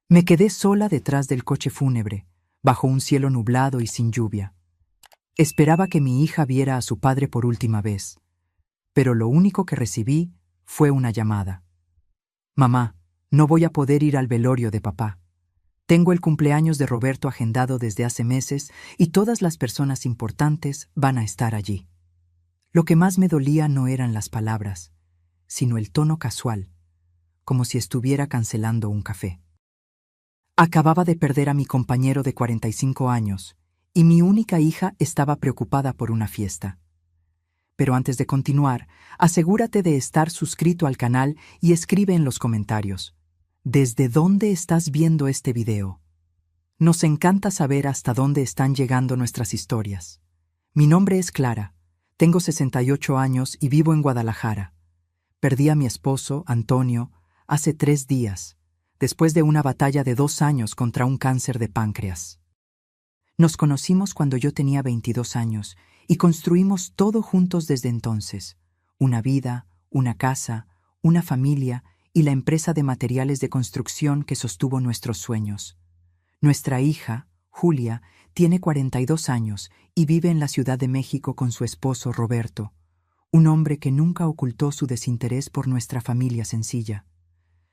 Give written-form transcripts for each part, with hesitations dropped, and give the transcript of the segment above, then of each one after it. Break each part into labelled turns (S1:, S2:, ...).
S1: Me quedé sola detrás del coche fúnebre, bajo un cielo nublado y sin lluvia. Esperaba que mi hija viera a su padre por última vez, pero lo único que recibí fue una llamada. Mamá, no voy a poder ir al velorio de papá. Tengo el cumpleaños de Roberto agendado desde hace meses y todas las personas importantes van a estar allí. Lo que más me dolía no eran las palabras, sino el tono casual, como si estuviera cancelando un café. Acababa de perder a mi compañero de 45 años y mi única hija estaba preocupada por una fiesta. Pero antes de continuar, asegúrate de estar suscrito al canal y escribe en los comentarios: ¿desde dónde estás viendo este video? Nos encanta saber hasta dónde están llegando nuestras historias. Mi nombre es Clara, tengo 68 años y vivo en Guadalajara. Perdí a mi esposo, Antonio, hace 3 días, después de una batalla de 2 años contra un cáncer de páncreas. Nos conocimos cuando yo tenía 22 años y construimos todo juntos desde entonces: una vida, una casa, una familia y la empresa de materiales de construcción que sostuvo nuestros sueños. Nuestra hija, Julia, tiene 42 años y vive en la Ciudad de México con su esposo Roberto, un hombre que nunca ocultó su desinterés por nuestra familia sencilla.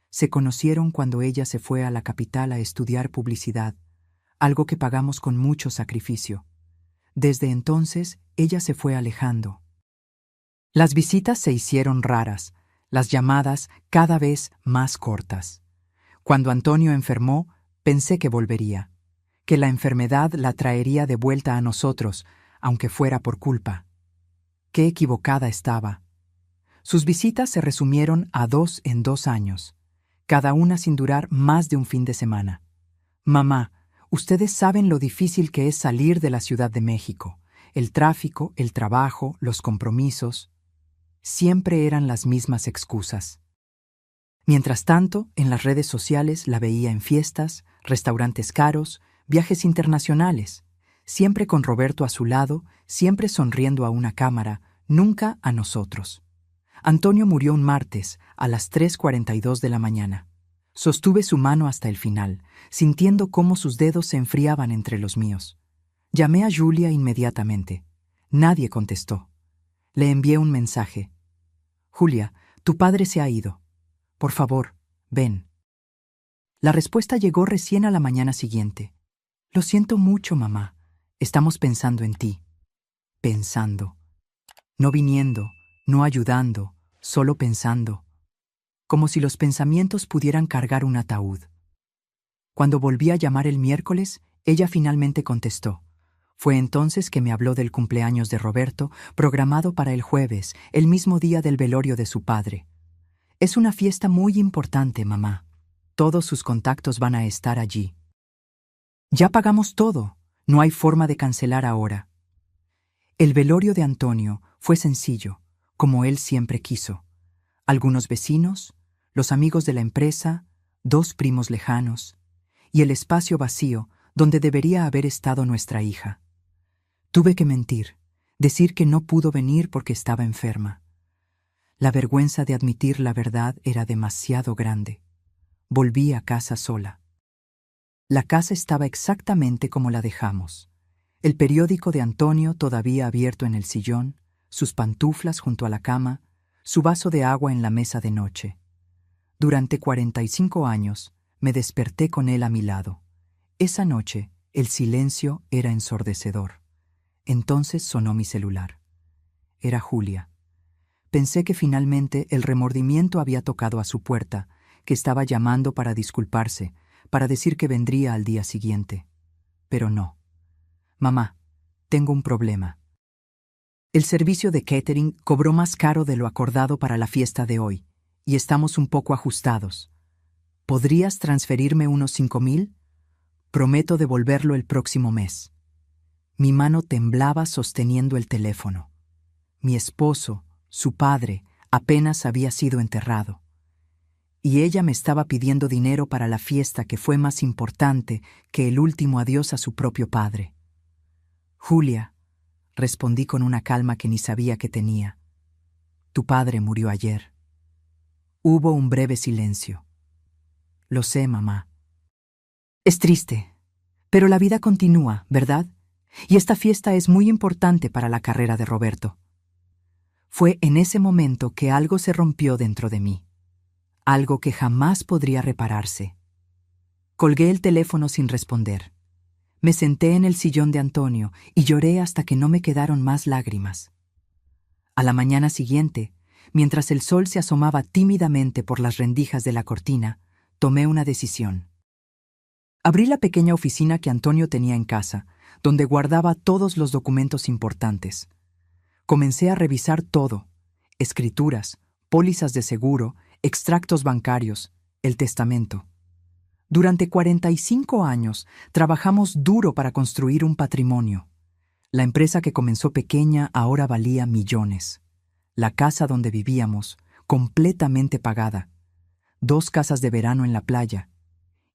S1: Se conocieron cuando ella se fue a la capital a estudiar publicidad, algo que pagamos con mucho sacrificio. Desde entonces, ella se fue alejando. Las visitas se hicieron raras, las llamadas cada vez más cortas. Cuando Antonio enfermó, pensé que volvería, que la enfermedad la traería de vuelta a nosotros, aunque fuera por culpa. Qué equivocada estaba. Sus visitas se resumieron a 2 en 2 años, cada una sin durar más de un fin de semana. Mamá, ustedes saben lo difícil que es salir de la Ciudad de México. El tráfico, el trabajo, los compromisos. Siempre eran las mismas excusas. Mientras tanto, en las redes sociales la veía en fiestas, restaurantes caros, viajes internacionales, siempre con Roberto a su lado, siempre sonriendo a una cámara, nunca a nosotros. Antonio murió un martes, a las 3:42 de la mañana. Sostuve su mano hasta el final, sintiendo cómo sus dedos se enfriaban entre los míos. Llamé a Julia inmediatamente. Nadie contestó. Le envié un mensaje. Julia, tu padre se ha ido. Por favor, ven. La respuesta llegó recién a la mañana siguiente. Lo siento mucho, mamá. Estamos pensando en ti. Pensando. No viniendo, no ayudando, solo pensando. Como si los pensamientos pudieran cargar un ataúd. Cuando volví a llamar el miércoles, ella finalmente contestó. Fue entonces que me habló del cumpleaños de Roberto, programado para el jueves, el mismo día del velorio de su padre. Es una fiesta muy importante, mamá. Todos sus contactos van a estar allí. Ya pagamos todo. No hay forma de cancelar ahora. El velorio de Antonio fue sencillo, como él siempre quiso. Algunos vecinos, los amigos de la empresa, 2 primos lejanos, y el espacio vacío donde debería haber estado nuestra hija. Tuve que mentir, decir que no pudo venir porque estaba enferma. La vergüenza de admitir la verdad era demasiado grande. Volví a casa sola. La casa estaba exactamente como la dejamos. El periódico de Antonio todavía abierto en el sillón, sus pantuflas junto a la cama, su vaso de agua en la mesa de noche. Durante 45 años me desperté con él a mi lado. Esa noche el silencio era ensordecedor. Entonces sonó mi celular. Era Julia. Pensé que finalmente el remordimiento había tocado a su puerta, que estaba llamando para disculparse, para decir que vendría al día siguiente. Pero no. Mamá, tengo un problema. El servicio de catering cobró más caro de lo acordado para la fiesta de hoy, y estamos un poco ajustados. ¿Podrías transferirme unos 5,000? Prometo devolverlo el próximo mes. Mi mano temblaba sosteniendo el teléfono. Mi esposo, su padre, apenas había sido enterrado. Y ella me estaba pidiendo dinero para la fiesta que fue más importante que el último adiós a su propio padre. Julia, respondí con una calma que ni sabía que tenía. Tu padre murió ayer. Hubo un breve silencio. Lo sé, mamá. Es triste, pero la vida continúa, ¿verdad? Y esta fiesta es muy importante para la carrera de Roberto. Fue en ese momento que algo se rompió dentro de mí, algo que jamás podría repararse. Colgué el teléfono sin responder. Me senté en el sillón de Antonio y lloré hasta que no me quedaron más lágrimas. A la mañana siguiente, mientras el sol se asomaba tímidamente por las rendijas de la cortina, tomé una decisión. Abrí la pequeña oficina que Antonio tenía en casa, donde guardaba todos los documentos importantes. Comencé a revisar todo: escrituras, pólizas de seguro, extractos bancarios, el testamento. Durante 45 años trabajamos duro para construir un patrimonio. La empresa que comenzó pequeña ahora valía millones. La casa donde vivíamos, completamente pagada. 2 casas de verano en la playa.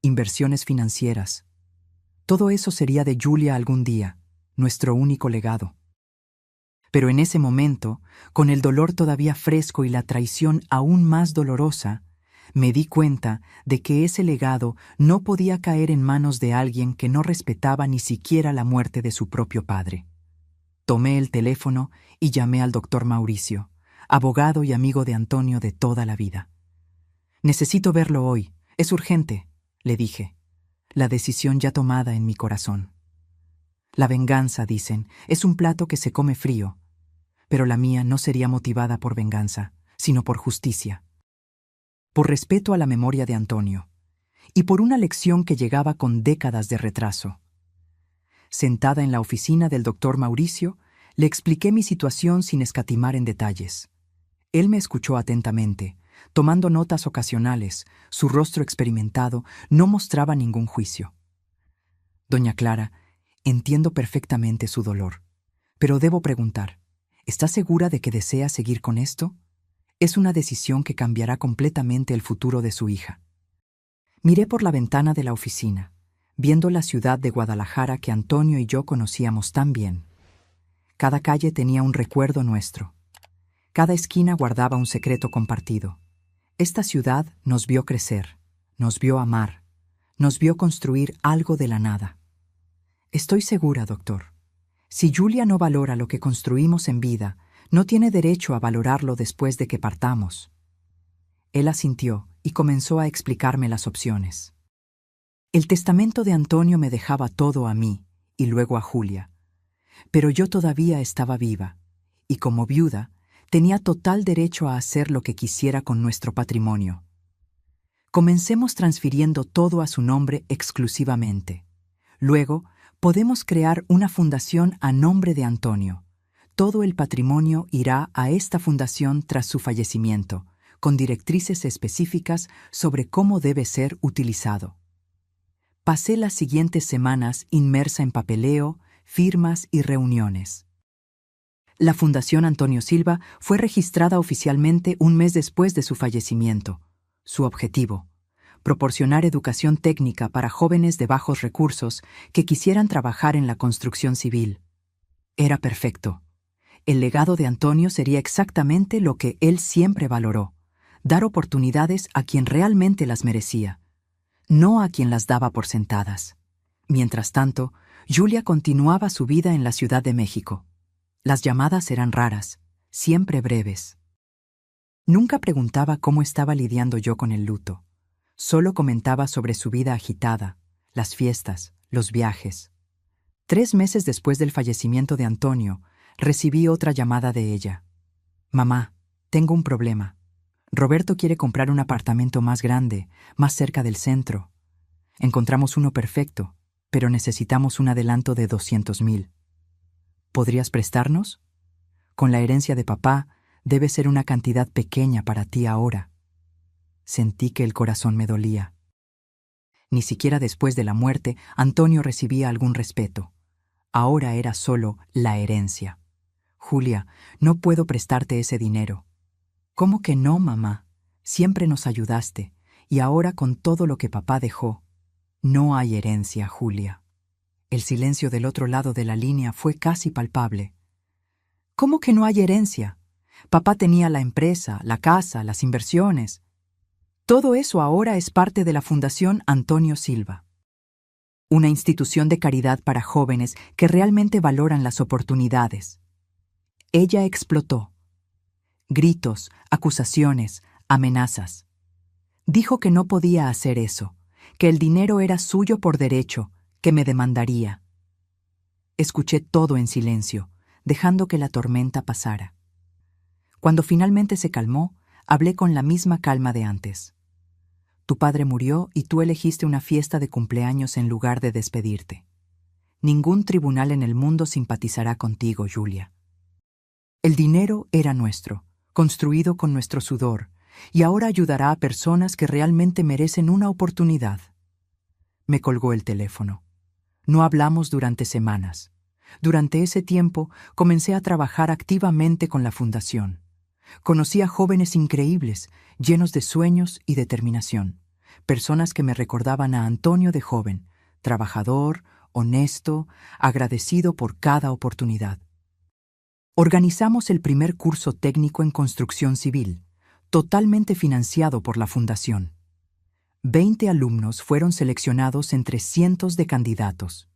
S1: Inversiones financieras. Todo eso sería de Julia algún día, nuestro único legado. Pero en ese momento, con el dolor todavía fresco y la traición aún más dolorosa, me di cuenta de que ese legado no podía caer en manos de alguien que no respetaba ni siquiera la muerte de su propio padre. Tomé el teléfono y llamé al doctor Mauricio, abogado y amigo de Antonio de toda la vida. «Necesito verlo hoy, es urgente», le dije, la decisión ya tomada en mi corazón. La venganza, dicen, es un plato que se come frío, pero la mía no sería motivada por venganza, sino por justicia. Por respeto a la memoria de Antonio, y por una lección que llegaba con décadas de retraso. Sentada en la oficina del doctor Mauricio, le expliqué mi situación sin escatimar en detalles. Él me escuchó atentamente, tomando notas ocasionales. Su rostro experimentado no mostraba ningún juicio. «Doña Clara, entiendo perfectamente su dolor, pero debo preguntar, ¿está segura de que desea seguir con esto? Es una decisión que cambiará completamente el futuro de su hija». Miré por la ventana de la oficina, viendo la ciudad de Guadalajara que Antonio y yo conocíamos tan bien. Cada calle tenía un recuerdo nuestro. Cada esquina guardaba un secreto compartido. Esta ciudad nos vio crecer, nos vio amar, nos vio construir algo de la nada. Estoy segura, doctor. Si Julia no valora lo que construimos en vida, no tiene derecho a valorarlo después de que partamos. Él asintió y comenzó a explicarme las opciones. El testamento de Antonio me dejaba todo a mí y luego a Julia. Pero yo todavía estaba viva, y como viuda, tenía total derecho a hacer lo que quisiera con nuestro patrimonio. Comencemos transfiriendo todo a su nombre exclusivamente. Luego, podemos crear una fundación a nombre de Antonio. Todo el patrimonio irá a esta fundación tras su fallecimiento, con directrices específicas sobre cómo debe ser utilizado. Pasé las siguientes semanas inmersa en papeleo, firmas y reuniones. La Fundación Antonio Silva fue registrada oficialmente un mes después de su fallecimiento. Su objetivo: proporcionar educación técnica para jóvenes de bajos recursos que quisieran trabajar en la construcción civil. Era perfecto. El legado de Antonio sería exactamente lo que él siempre valoró: dar oportunidades a quien realmente las merecía, no a quien las daba por sentadas. Mientras tanto, Julia continuaba su vida en la Ciudad de México. Las llamadas eran raras, siempre breves. Nunca preguntaba cómo estaba lidiando yo con el luto. Solo comentaba sobre su vida agitada, las fiestas, los viajes. 3 meses después del fallecimiento de Antonio, recibí otra llamada de ella. «Mamá, tengo un problema. Roberto quiere comprar un apartamento más grande, más cerca del centro. Encontramos uno perfecto, pero necesitamos un adelanto de 200,000. ¿Podrías prestarnos? Con la herencia de papá, debe ser una cantidad pequeña para ti ahora». Sentí que el corazón me dolía. Ni siquiera después de la muerte, Antonio recibía algún respeto. Ahora era solo la herencia. «Julia, no puedo prestarte ese dinero». «¿Cómo que no, mamá? Siempre nos ayudaste, y ahora con todo lo que papá dejó». «No hay herencia, Julia». El silencio del otro lado de la línea fue casi palpable. «¿Cómo que no hay herencia? Papá tenía la empresa, la casa, las inversiones. Todo eso ahora es parte de la Fundación Antonio Silva». Una institución de caridad para jóvenes que realmente valoran las oportunidades. Ella explotó. Gritos, acusaciones, amenazas. Dijo que no podía hacer eso, que el dinero era suyo por derecho, que me demandaría. Escuché todo en silencio, dejando que la tormenta pasara. Cuando finalmente se calmó, hablé con la misma calma de antes. Tu padre murió y tú elegiste una fiesta de cumpleaños en lugar de despedirte. Ningún tribunal en el mundo simpatizará contigo, Julia. El dinero era nuestro, construido con nuestro sudor, y ahora ayudará a personas que realmente merecen una oportunidad. Me colgó el teléfono. No hablamos durante semanas. Durante ese tiempo comencé a trabajar activamente con la fundación. Conocí a jóvenes increíbles, llenos de sueños y determinación. Personas que me recordaban a Antonio de joven, trabajador, honesto, agradecido por cada oportunidad. Organizamos el primer curso técnico en construcción civil, totalmente financiado por la fundación. 20 alumnos fueron seleccionados entre cientos de candidatos.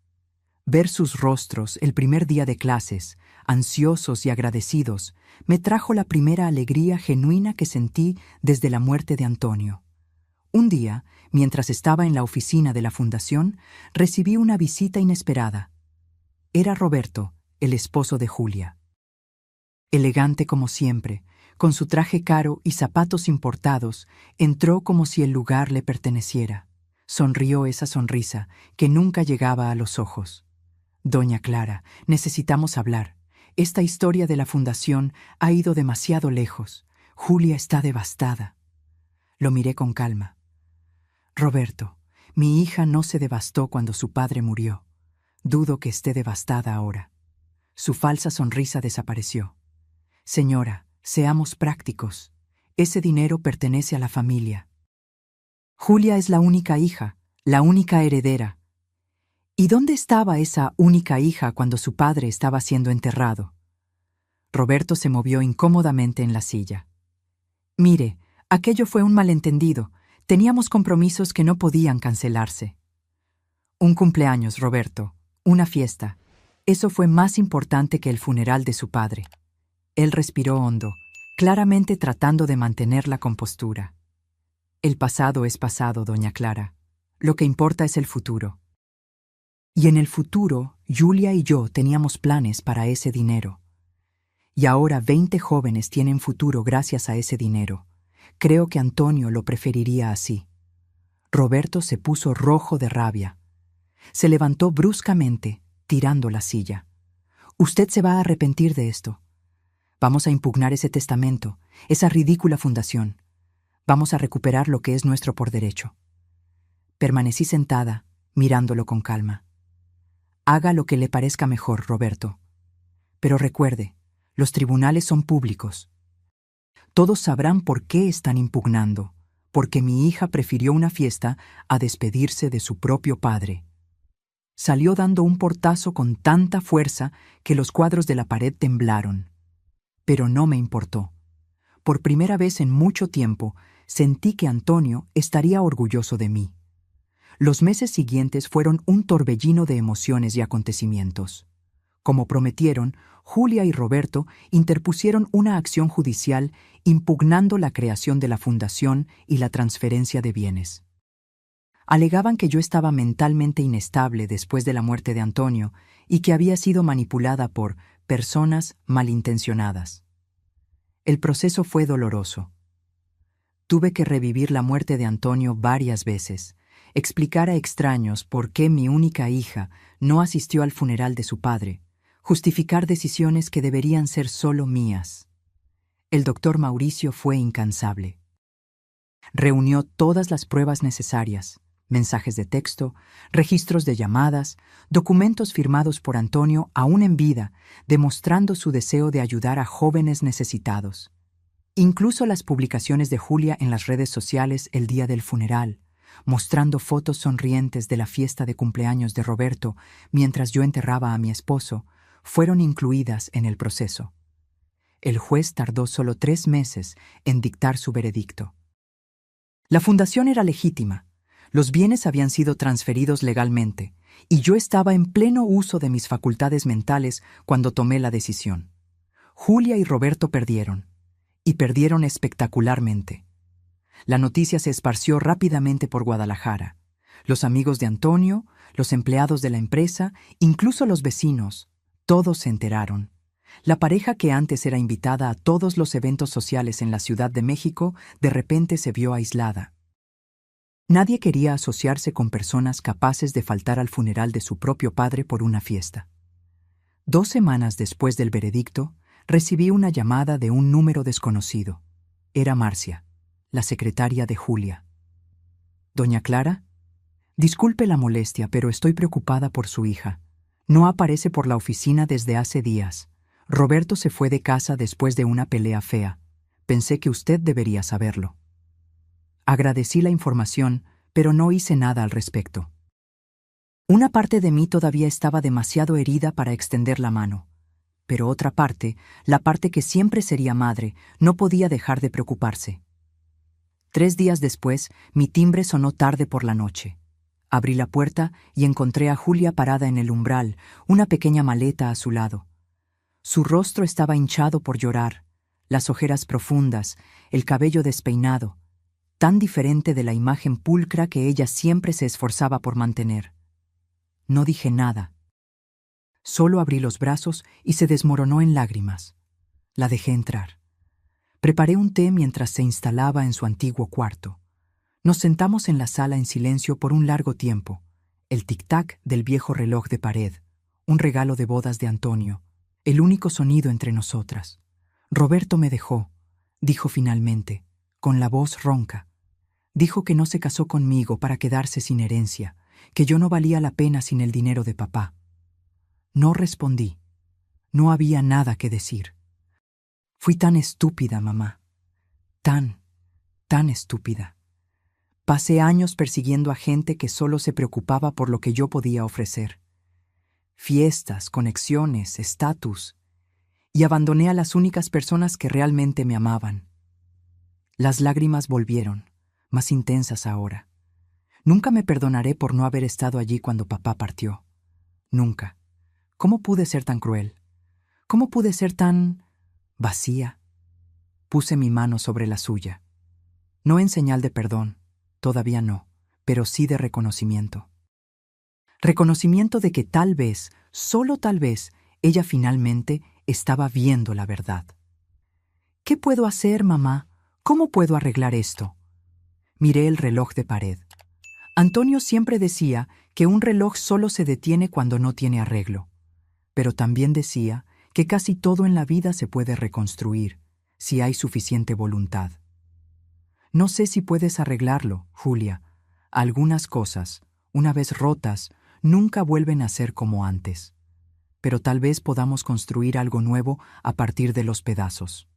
S1: Ver sus rostros el primer día de clases, ansiosos y agradecidos, me trajo la primera alegría genuina que sentí desde la muerte de Antonio. Un día, mientras estaba en la oficina de la fundación, recibí una visita inesperada. Era Roberto, el esposo de Julia. Elegante como siempre, con su traje caro y zapatos importados, entró como si el lugar le perteneciera. Sonrió esa sonrisa que nunca llegaba a los ojos. Doña Clara, necesitamos hablar. Esta historia de la fundación ha ido demasiado lejos. Julia está devastada. Lo miré con calma. Roberto, mi hija no se devastó cuando su padre murió. Dudo que esté devastada ahora. Su falsa sonrisa desapareció. Señora, seamos prácticos. Ese dinero pertenece a la familia. Julia es la única hija, la única heredera. ¿Y dónde estaba esa única hija cuando su padre estaba siendo enterrado? Roberto se movió incómodamente en la silla. Mire, aquello fue un malentendido. Teníamos compromisos que no podían cancelarse. Un cumpleaños, Roberto, una fiesta. Eso fue más importante que el funeral de su padre. Él respiró hondo, claramente tratando de mantener la compostura. El pasado es pasado, doña Clara. Lo que importa es el futuro. Y en el futuro, Julia y yo teníamos planes para ese dinero. Y ahora 20 jóvenes tienen futuro gracias a ese dinero. Creo que Antonio lo preferiría así. Roberto se puso rojo de rabia. Se levantó bruscamente, tirando la silla. Usted se va a arrepentir de esto. Vamos a impugnar ese testamento, esa ridícula fundación. Vamos a recuperar lo que es nuestro por derecho. Permanecí sentada, mirándolo con calma. Haga lo que le parezca mejor, Roberto. Pero recuerde, los tribunales son públicos. Todos sabrán por qué están impugnando, porque mi hija prefirió una fiesta a despedirse de su propio padre. Salió dando un portazo con tanta fuerza que los cuadros de la pared temblaron. Pero no me importó. Por primera vez en mucho tiempo, sentí que Antonio estaría orgulloso de mí. Los meses siguientes fueron un torbellino de emociones y acontecimientos. Como prometieron, Julia y Roberto interpusieron una acción judicial impugnando la creación de la fundación y la transferencia de bienes. Alegaban que yo estaba mentalmente inestable después de la muerte de Antonio y que había sido manipulada por personas malintencionadas. El proceso fue doloroso. Tuve que revivir la muerte de Antonio varias veces, explicar a extraños por qué mi única hija no asistió al funeral de su padre, justificar decisiones que deberían ser solo mías. El doctor Mauricio fue incansable. Reunió todas las pruebas necesarias, mensajes de texto, registros de llamadas, documentos firmados por Antonio aún en vida, demostrando su deseo de ayudar a jóvenes necesitados. Incluso las publicaciones de Julia en las redes sociales el día del funeral, mostrando fotos sonrientes de la fiesta de cumpleaños de Roberto mientras yo enterraba a mi esposo, fueron incluidas en el proceso. El juez tardó solo 3 meses en dictar su veredicto. La fundación era legítima. Los bienes habían sido transferidos legalmente, y yo estaba en pleno uso de mis facultades mentales cuando tomé la decisión. Julia y Roberto perdieron, y perdieron espectacularmente. La noticia se esparció rápidamente por Guadalajara. Los amigos de Antonio, los empleados de la empresa, incluso los vecinos, todos se enteraron. La pareja que antes era invitada a todos los eventos sociales en la Ciudad de México, de repente se vio aislada. Nadie quería asociarse con personas capaces de faltar al funeral de su propio padre por una fiesta. 2 semanas después del veredicto, recibí una llamada de un número desconocido. Era Marcia, la secretaria de Julia. «Doña Clara, disculpe la molestia, pero estoy preocupada por su hija. No aparece por la oficina desde hace días. Roberto se fue de casa después de una pelea fea. Pensé que usted debería saberlo». Agradecí la información, pero no hice nada al respecto. Una parte de mí todavía estaba demasiado herida para extender la mano, pero otra parte, la parte que siempre sería madre, no podía dejar de preocuparse. 3 días después, mi timbre sonó tarde por la noche. Abrí la puerta y encontré a Julia parada en el umbral, una pequeña maleta a su lado. Su rostro estaba hinchado por llorar, las ojeras profundas, el cabello despeinado, tan diferente de la imagen pulcra que ella siempre se esforzaba por mantener. No dije nada. Solo abrí los brazos y se desmoronó en lágrimas. La dejé entrar. Preparé un té mientras se instalaba en su antiguo cuarto. Nos sentamos en la sala en silencio por un largo tiempo. El tic-tac del viejo reloj de pared, un regalo de bodas de Antonio, el único sonido entre nosotras. Roberto me dejó, dijo finalmente, con la voz ronca. Dijo que no se casó conmigo para quedarse sin herencia, que yo no valía la pena sin el dinero de papá. No respondí. No había nada que decir. Fui tan estúpida, mamá. Tan estúpida. Pasé años persiguiendo a gente que solo se preocupaba por lo que yo podía ofrecer. Fiestas, conexiones, estatus. Y abandoné a las únicas personas que realmente me amaban. Las lágrimas volvieron, más intensas ahora. Nunca me perdonaré por no haber estado allí cuando papá partió. Nunca. ¿Cómo pude ser tan cruel? ¿Cómo pude ser tan vacía? Puse mi mano sobre la suya. No en señal de perdón, todavía no, pero sí de reconocimiento. Reconocimiento de que tal vez, solo tal vez, ella finalmente estaba viendo la verdad. ¿Qué puedo hacer, mamá? ¿Cómo puedo arreglar esto? Miré el reloj de pared. Antonio siempre decía que un reloj solo se detiene cuando no tiene arreglo. Pero también decía que casi todo en la vida se puede reconstruir, si hay suficiente voluntad. No sé si puedes arreglarlo, Julia. Algunas cosas, una vez rotas, nunca vuelven a ser como antes. Pero tal vez podamos construir algo nuevo a partir de los pedazos.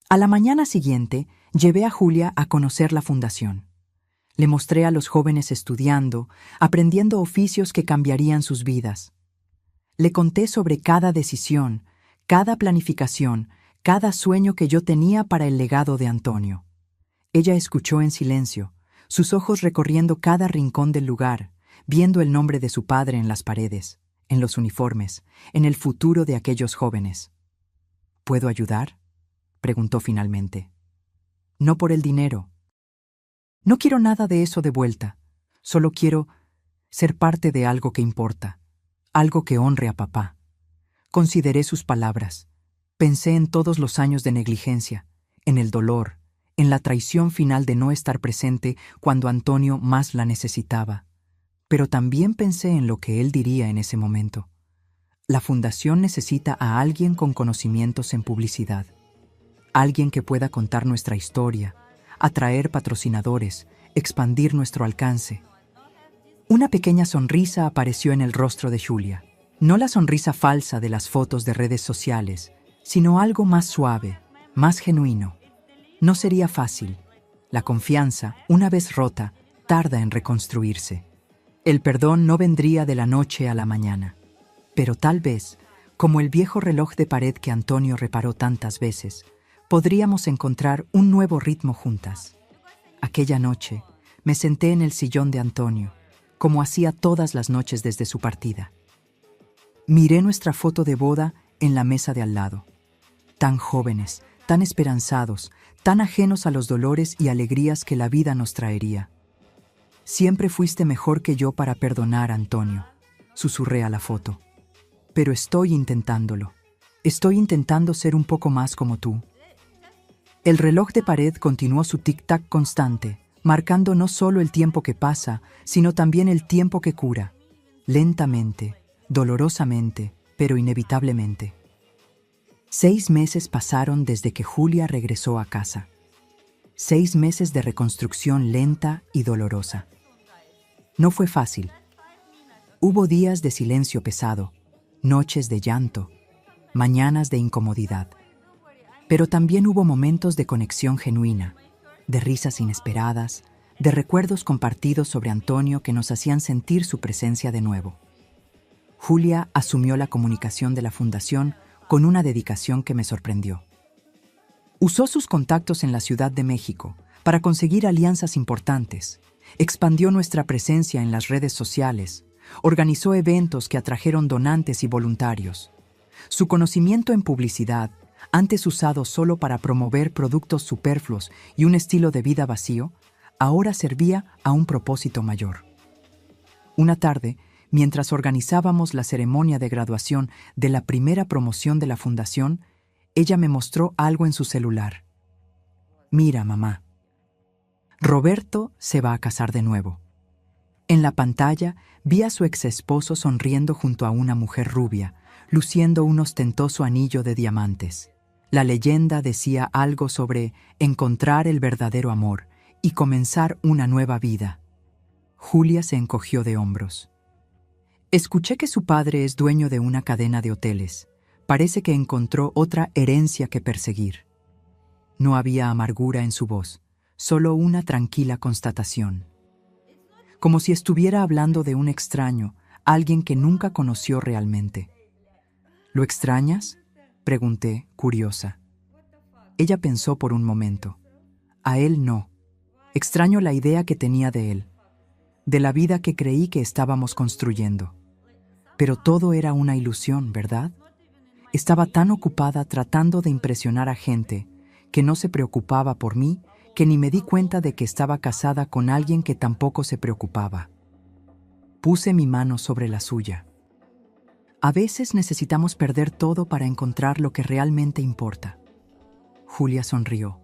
S1: A la mañana siguiente, llevé a Julia a conocer la fundación. Le mostré a los jóvenes estudiando, aprendiendo oficios que cambiarían sus vidas. Le conté sobre cada decisión, cada planificación, cada sueño que yo tenía para el legado de Antonio. Ella escuchó en silencio, sus ojos recorriendo cada rincón del lugar, viendo el nombre de su padre en las paredes, en los uniformes, en el futuro de aquellos jóvenes. ¿Puedo ayudar?, preguntó finalmente. No por el dinero. No quiero nada de eso de vuelta. Solo quiero ser parte de algo que importa, algo que honre a papá. Consideré sus palabras. Pensé en todos los años de negligencia, en el dolor, en la traición final de no estar presente cuando Antonio más la necesitaba. Pero también pensé en lo que él diría en ese momento. La fundación necesita a alguien con conocimientos en publicidad. Alguien que pueda contar nuestra historia, atraer patrocinadores, expandir nuestro alcance. Una pequeña sonrisa apareció en el rostro de Julia. No la sonrisa falsa de las fotos de redes sociales, sino algo más suave, más genuino. No sería fácil. La confianza, una vez rota, tarda en reconstruirse. El perdón no vendría de la noche a la mañana. Pero tal vez, como el viejo reloj de pared que Antonio reparó tantas veces, podríamos encontrar un nuevo ritmo juntas. Aquella noche, me senté en el sillón de Antonio. como hacía todas las noches desde su partida. Miré nuestra foto de boda en la mesa de al lado. Tan jóvenes, tan esperanzados, tan ajenos a los dolores y alegrías que la vida nos traería. Siempre fuiste mejor que yo para perdonar, Antonio, susurré a la foto. Pero estoy intentándolo. Estoy intentando ser un poco más como tú. El reloj de pared continuó su tic-tac constante, marcando no solo el tiempo que pasa, sino también el tiempo que cura. Lentamente, dolorosamente, pero inevitablemente. 6 meses pasaron desde que Julia regresó a casa. 6 meses de reconstrucción lenta y dolorosa. No fue fácil. Hubo días de silencio pesado, noches de llanto, mañanas de incomodidad. Pero también hubo momentos de conexión genuina, de risas inesperadas, de recuerdos compartidos sobre Antonio que nos hacían sentir su presencia de nuevo. Julia asumió la comunicación de la fundación con una dedicación que me sorprendió. Usó sus contactos en la Ciudad de México para conseguir alianzas importantes, expandió nuestra presencia en las redes sociales, organizó eventos que atrajeron donantes y voluntarios. Su conocimiento en publicidad, antes usado solo para promover productos superfluos y un estilo de vida vacío, ahora servía a un propósito mayor. Una tarde, mientras organizábamos la ceremonia de graduación de la primera promoción de la fundación, ella me mostró algo en su celular. Mira, mamá. Roberto se va a casar de nuevo. En la pantalla vi a su exesposo sonriendo junto a una mujer rubia, luciendo un ostentoso anillo de diamantes. La leyenda decía algo sobre encontrar el verdadero amor y comenzar una nueva vida. Julia se encogió de hombros. Escuché que su padre es dueño de una cadena de hoteles. Parece que encontró otra herencia que perseguir. No había amargura en su voz, solo una tranquila constatación. Como si estuviera hablando de un extraño, alguien que nunca conoció realmente. ¿Lo extrañas?, pregunté, curiosa. Ella pensó por un momento. A él no. Extraño la idea que tenía de él, de la vida que creí que estábamos construyendo. Pero todo era una ilusión, ¿verdad? Estaba tan ocupada tratando de impresionar a gente que no se preocupaba por mí, que ni me di cuenta de que estaba casada con alguien que tampoco se preocupaba. Puse mi mano sobre la suya. A veces necesitamos perder todo para encontrar lo que realmente importa. Julia sonrió.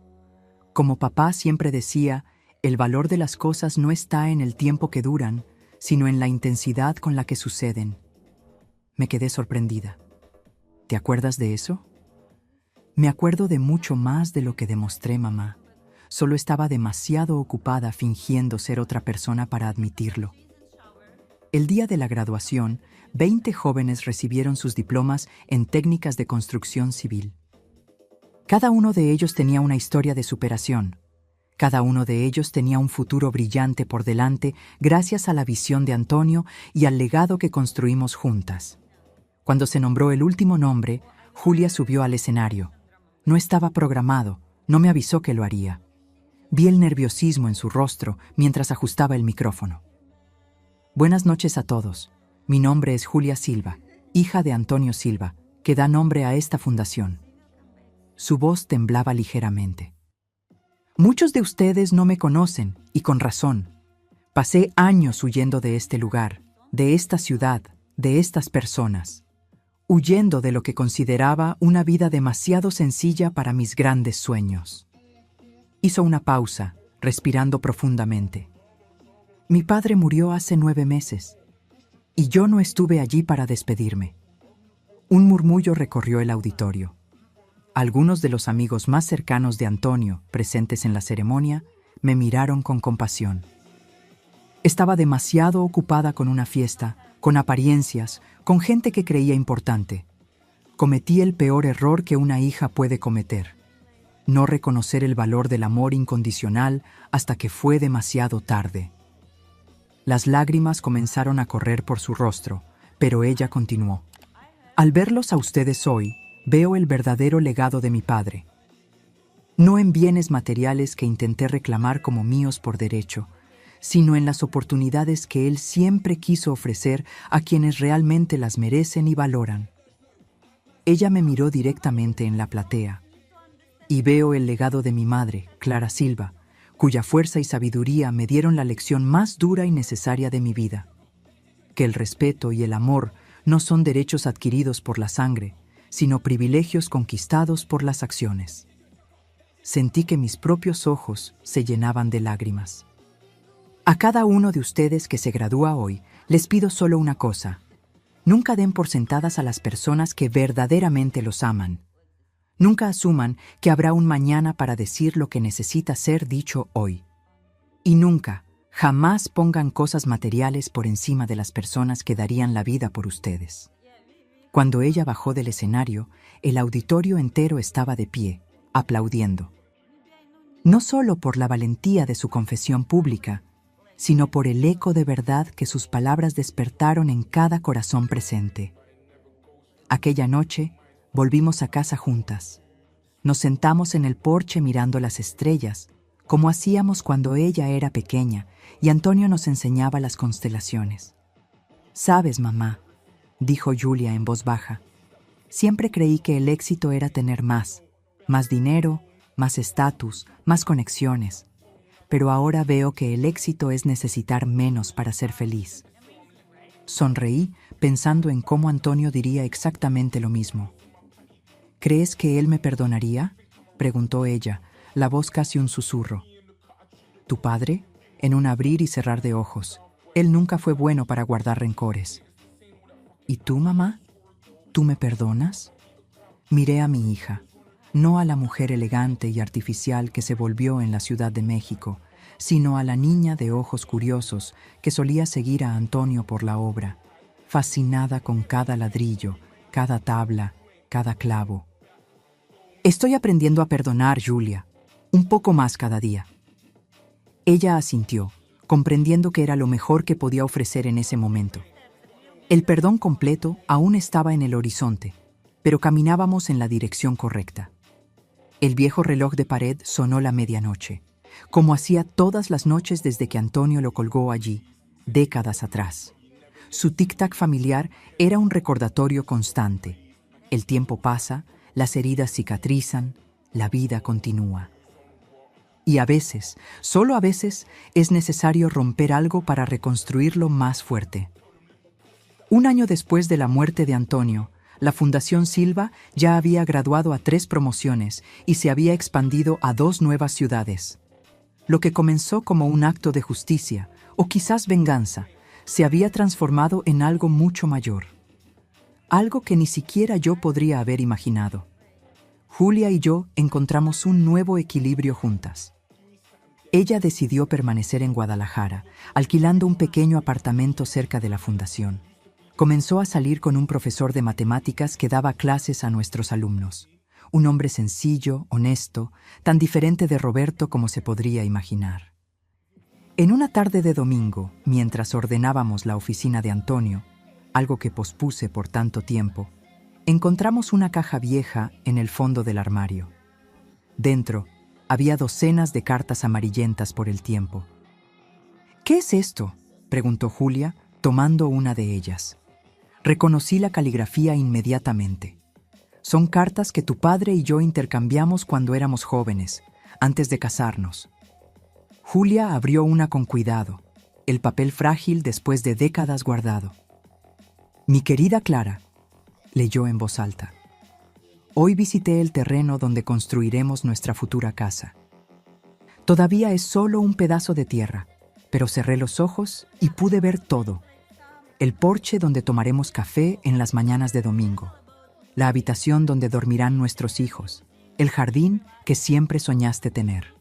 S1: Como papá siempre decía, el valor de las cosas no está en el tiempo que duran, sino en la intensidad con la que suceden. Me quedé sorprendida. ¿Te acuerdas de eso? Me acuerdo de mucho más de lo que demostré, mamá. Solo estaba demasiado ocupada fingiendo ser otra persona para admitirlo. El día de la graduación, 20 jóvenes recibieron sus diplomas en técnicas de construcción civil. Cada uno de ellos tenía una historia de superación. Cada uno de ellos tenía un futuro brillante por delante gracias a la visión de Antonio y al legado que construimos juntas. Cuando se nombró el último nombre, Julia subió al escenario. No estaba programado, no me avisó que lo haría. Vi el nerviosismo en su rostro mientras ajustaba el micrófono. Buenas noches a todos. Mi nombre es Julia Silva, hija de Antonio Silva, que da nombre a esta fundación. Su voz temblaba ligeramente. Muchos de ustedes no me conocen, y con razón. Pasé años huyendo de este lugar, de esta ciudad, de estas personas. Huyendo de lo que consideraba una vida demasiado sencilla para mis grandes sueños. Hizo una pausa, respirando profundamente. Mi padre murió hace 9 meses, y yo no estuve allí para despedirme. Un murmullo recorrió el auditorio. Algunos de los amigos más cercanos de Antonio, presentes en la ceremonia, me miraron con compasión. Estaba demasiado ocupada con una fiesta, con apariencias, con gente que creía importante. Cometí el peor error que una hija puede cometer: no reconocer el valor del amor incondicional hasta que fue demasiado tarde. Las lágrimas comenzaron a correr por su rostro, pero ella continuó. Al verlos a ustedes hoy, veo el verdadero legado de mi padre. No en bienes materiales que intenté reclamar como míos por derecho, sino en las oportunidades que Él siempre quiso ofrecer a quienes realmente las merecen y valoran. Ella me miró directamente en la platea, y veo el legado de mi madre, Clara Silva, cuya fuerza y sabiduría me dieron la lección más dura y necesaria de mi vida: que el respeto y el amor no son derechos adquiridos por la sangre, sino privilegios conquistados por las acciones. Sentí que mis propios ojos se llenaban de lágrimas. A cada uno de ustedes que se gradúa hoy, les pido solo una cosa: nunca den por sentadas a las personas que verdaderamente los aman. Nunca asuman que habrá un mañana para decir lo que necesita ser dicho hoy. Y nunca, jamás pongan cosas materiales por encima de las personas que darían la vida por ustedes. Cuando ella bajó del escenario, el auditorio entero estaba de pie, aplaudiendo. No solo por la valentía de su confesión pública, sino por el eco de verdad que sus palabras despertaron en cada corazón presente. Aquella noche, volvimos a casa juntas. Nos sentamos en el porche mirando las estrellas, como hacíamos cuando ella era pequeña, y Antonio nos enseñaba las constelaciones. «Sabes, mamá», dijo Julia en voz baja, «siempre creí que el éxito era tener más dinero, más estatus, más conexiones. Pero ahora veo que el éxito es necesitar menos para ser feliz». Sonreí pensando en cómo Antonio diría exactamente lo mismo. «¿Crees que él me perdonaría?», preguntó ella, la voz casi un susurro. «¿Tu padre?», en un abrir y cerrar de ojos. «Él nunca fue bueno para guardar rencores». «¿Y tú, mamá? ¿Tú me perdonas?». Miré a mi hija, no a la mujer elegante y artificial que se volvió en la Ciudad de México, sino a la niña de ojos curiosos que solía seguir a Antonio por la obra, fascinada con cada ladrillo, cada tabla, cada clavo. «Estoy aprendiendo a perdonar, Julia, un poco más cada día». Ella asintió, comprendiendo que era lo mejor que podía ofrecer en ese momento. El perdón completo aún estaba en el horizonte, pero caminábamos en la dirección correcta. El viejo reloj de pared sonó la medianoche, como hacía todas las noches desde que Antonio lo colgó allí, décadas atrás. Su tic-tac familiar era un recordatorio constante. El tiempo pasa, las heridas cicatrizan, la vida continúa. Y a veces, solo a veces, es necesario romper algo para reconstruirlo más fuerte. Un año después de la muerte de Antonio, la Fundación Silva ya había graduado a 3 promociones y se había expandido a 2 nuevas ciudades. Lo que comenzó como un acto de justicia, o quizás venganza, se había transformado en algo mucho mayor. Algo que ni siquiera yo podría haber imaginado. Julia y yo encontramos un nuevo equilibrio juntas. Ella decidió permanecer en Guadalajara, alquilando un pequeño apartamento cerca de la fundación. Comenzó a salir con un profesor de matemáticas que daba clases a nuestros alumnos. Un hombre sencillo, honesto, tan diferente de Roberto como se podría imaginar. En una tarde de domingo, mientras ordenábamos la oficina de Antonio, algo que pospuse por tanto tiempo, encontramos una caja vieja en el fondo del armario. Dentro había docenas de cartas amarillentas por el tiempo. «¿Qué es esto?», preguntó Julia, tomando una de ellas. Reconocí la caligrafía inmediatamente. «Son cartas que tu padre y yo intercambiamos cuando éramos jóvenes, antes de casarnos». Julia abrió una con cuidado, el papel frágil después de décadas guardado. «Mi querida Clara», leyó en voz alta, «hoy visité el terreno donde construiremos nuestra futura casa. Todavía es solo un pedazo de tierra, pero cerré los ojos y pude ver todo. El porche donde tomaremos café en las mañanas de domingo, la habitación donde dormirán nuestros hijos, el jardín que siempre soñaste tener.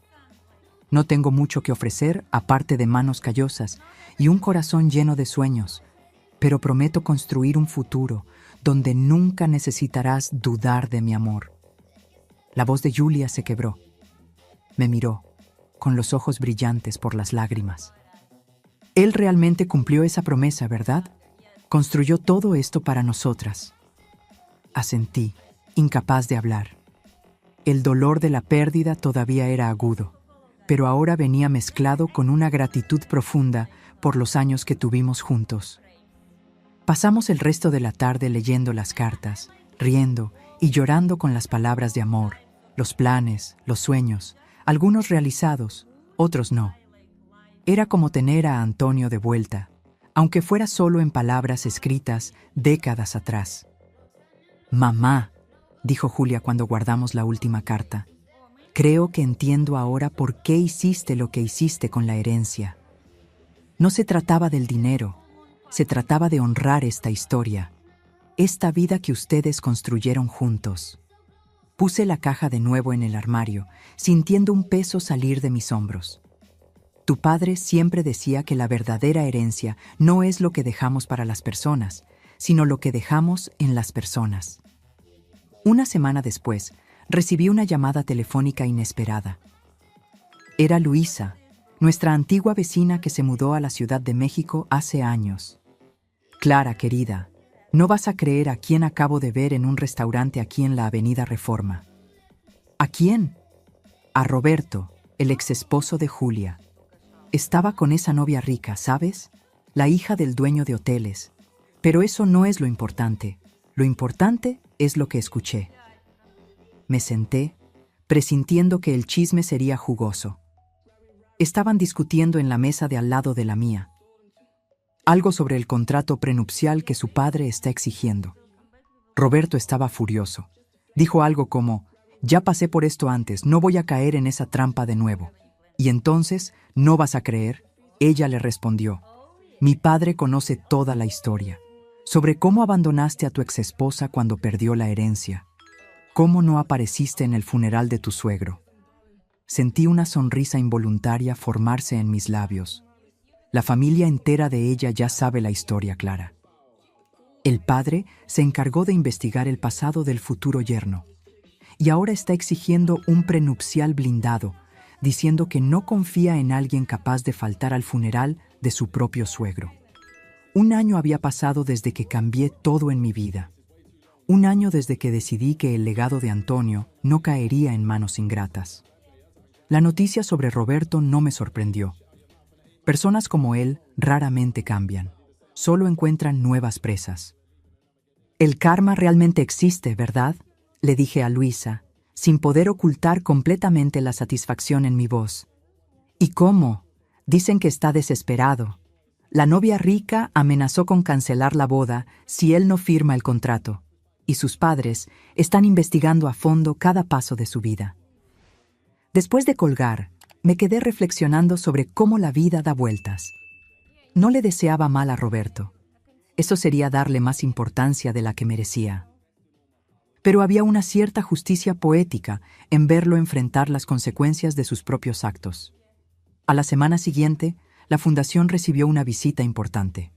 S1: No tengo mucho que ofrecer aparte de manos callosas y un corazón lleno de sueños, pero prometo construir un futuro donde nunca necesitarás dudar de mi amor». La voz de Julia se quebró. Me miró, con los ojos brillantes por las lágrimas. Él realmente cumplió esa promesa, ¿verdad? Construyó todo esto para nosotras. Asentí, incapaz de hablar. El dolor de la pérdida todavía era agudo, pero ahora venía mezclado con una gratitud profunda por los años que tuvimos juntos. Pasamos el resto de la tarde leyendo las cartas, riendo y llorando con las palabras de amor, los planes, los sueños, algunos realizados, otros no. Era como tener a Antonio de vuelta, aunque fuera solo en palabras escritas décadas atrás. «Mamá», dijo Julia cuando guardamos la última carta, «creo que entiendo ahora por qué hiciste lo que hiciste con la herencia. No se trataba del dinero, se trataba de honrar esta historia, esta vida que ustedes construyeron juntos». Puse la caja de nuevo en el armario, sintiendo un peso salir de mis hombros. Tu padre siempre decía que la verdadera herencia no es lo que dejamos para las personas, sino lo que dejamos en las personas. Una semana después, recibí una llamada telefónica inesperada. Era Luisa, nuestra antigua vecina que se mudó a la Ciudad de México hace años. «Clara, querida, no vas a creer a quién acabo de ver en un restaurante aquí en la Avenida Reforma». «¿A quién?» «A Roberto, el exesposo de Julia. Estaba con esa novia rica, ¿sabes? La hija del dueño de hoteles. Pero eso no es lo importante. Lo importante es lo que escuché». Me senté, presintiendo que el chisme sería jugoso. Estaban discutiendo en la mesa de al lado de la mía. Algo sobre el contrato prenupcial que su padre está exigiendo. Roberto estaba furioso. Dijo algo como: «Ya pasé por esto antes, no voy a caer en esa trampa de nuevo». «Y entonces, ¿no vas a creer?», ella le respondió. «Mi padre conoce toda la historia, sobre cómo abandonaste a tu exesposa cuando perdió la herencia, cómo no apareciste en el funeral de tu suegro». Sentí una sonrisa involuntaria formarse en mis labios. La familia entera de ella ya sabe la historia, Clara. El padre se encargó de investigar el pasado del futuro yerno, y ahora está exigiendo un prenupcial blindado, diciendo que no confía en alguien capaz de faltar al funeral de su propio suegro. 1 año había pasado desde que cambié todo en mi vida. 1 año desde que decidí que el legado de Antonio no caería en manos ingratas. La noticia sobre Roberto no me sorprendió. Personas como él raramente cambian, solo encuentran nuevas presas. «El karma realmente existe, ¿verdad?», le dije a Luisa, sin poder ocultar completamente la satisfacción en mi voz. «¿Y cómo? Dicen que está desesperado. La novia rica amenazó con cancelar la boda si él no firma el contrato, y sus padres están investigando a fondo cada paso de su vida». Después de colgar, me quedé reflexionando sobre cómo la vida da vueltas. No le deseaba mal a Roberto. Eso sería darle más importancia de la que merecía. Pero había una cierta justicia poética en verlo enfrentar las consecuencias de sus propios actos. A la semana siguiente, la fundación recibió una visita importante.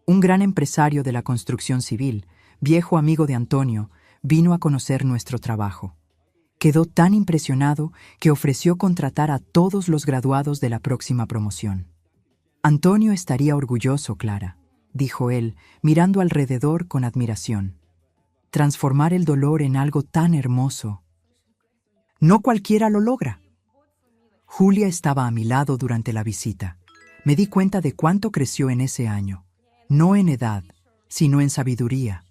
S1: Un gran empresario de la construcción civil, viejo amigo de Antonio, vino a conocer nuestro trabajo. Quedó tan impresionado que ofreció contratar a todos los graduados de la próxima promoción. «Antonio estaría orgulloso, Clara», dijo él, mirando alrededor con admiración. «Transformar el dolor en algo tan hermoso. No cualquiera lo logra». Julia estaba a mi lado durante la visita. Me di cuenta de cuánto creció en ese año, no en edad, sino en sabiduría.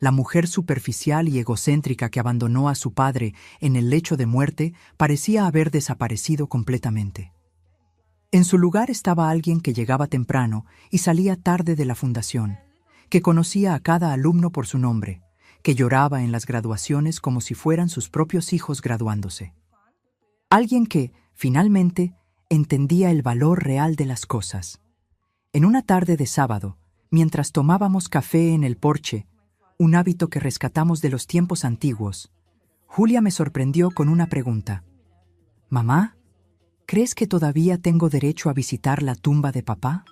S1: La mujer superficial y egocéntrica que abandonó a su padre en el lecho de muerte parecía haber desaparecido completamente. En su lugar estaba alguien que llegaba temprano y salía tarde de la fundación, que conocía a cada alumno por su nombre, que lloraba en las graduaciones como si fueran sus propios hijos graduándose. Alguien que, finalmente, entendía el valor real de las cosas. En una tarde de sábado, mientras tomábamos café en el porche, un hábito que rescatamos de los tiempos antiguos, Julia me sorprendió con una pregunta. «Mamá, ¿crees que todavía tengo derecho a visitar la tumba de papá?».